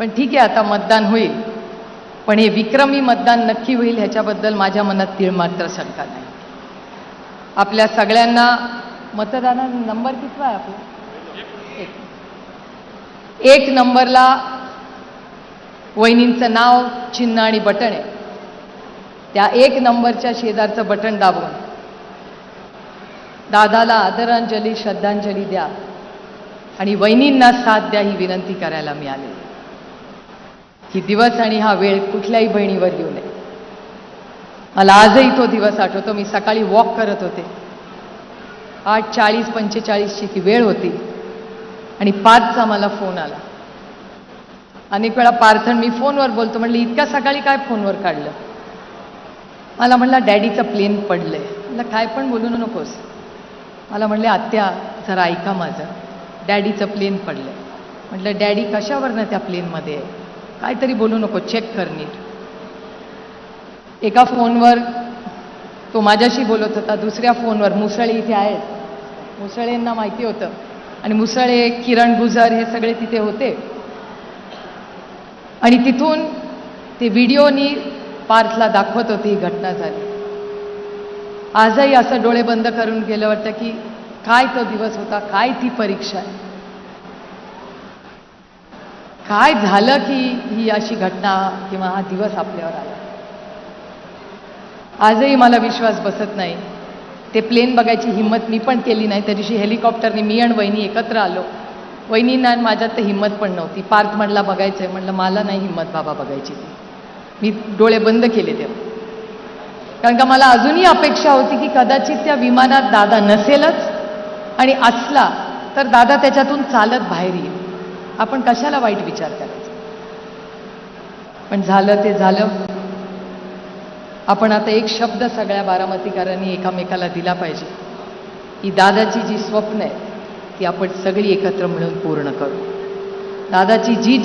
पण ठीक आहे, आता मतदान होईल, पण हे विक्रमी मतदान नक्की होईल ह्याच्याबद्दल माझ्या मनात तीळ मात्र शंका नाही. आपल्या सगळ्यांना मतदानाचा नंबर कितवा आहे आपला? एक नंबरला वहिनींचं नाव, चिन्ह आणि बटन आहे. त्या एक नंबरच्या शेजारचं बटन दाबून दादाला आदरांजली, श्रद्धांजली द्या आणि वहिनींना साथ द्या ही विनंती करायला मी आले. ही दिवस आणि हा वेळ कुठल्याही बहिणीवर येऊ नये. मला आजही तो दिवस आठवतो. मी सकाळी वॉक करत होते. 8:40-45ची ती वेळ होती आणि 5चा मला फोन आला. अनेक वेळा पार्थन मी फोनवर बोलतो, म्हणलं इतक्या सकाळी काय फोनवर काढलं? मला म्हणला डॅडीचं प्लेन पडलंय. म्हणलं काय पण बोलू नकोस. मला म्हणले आत्या जरा ऐका माझं, डॅडीचं प्लेन पडलंय. म्हटलं डॅडी कशावरनं त्या प्लेनमध्ये आहे? काहीतरी बोलू नको, चेक कर नीट. एका फोनवर तो माझ्याशी बोलत होता, दुसऱ्या फोनवर मुसळे इथे आहेत, मुसळेंना माहिती होतं आणि मुसळे, किरण गुजर हे सगळे तिथे होते आणि तिथून ते व्हिडिओनी पार्थला दाखवत होती ही घटना झाली. आजही असं डोळे बंद करून गेलं वाटतं की काय तो दिवस होता, काय ती परीक्षा आहे, काय झालं की ही अशी घटना किंवा हा दिवस आपल्यावर आला. आजही मला विश्वास बसत नाही. ते प्लेन बघायची हिंमत मी पण केली नाही. त्या दिवशी हेलिकॉप्टरने मी आणि वहिनी एकत्र आलो. वहिनींना आणि माझ्यात तर हिंमत पण नव्हती. पार्थ म्हणला बघायचंय, म्हणलं मला नाही हिंमत बाबा बघायची. मी डोळे बंद केले तेव्हा, कारण का मला अजूनही अपेक्षा होती की कदाचित त्या विमानात दादा नसेलच आणि असला तर दादा त्याच्यातून चालत बाहेर येईल. आपण कशाला वाईट विचार करायचा. पण झालं ते झालं. आपण आता एक शब्द सगळ्या बारामतीकरांनी एकामेकाला दिला पाहिजे की दादाची जी स्वप्न आहे ती आपण सगळी एकत्र मिळून पूर्ण करू. दादाची जी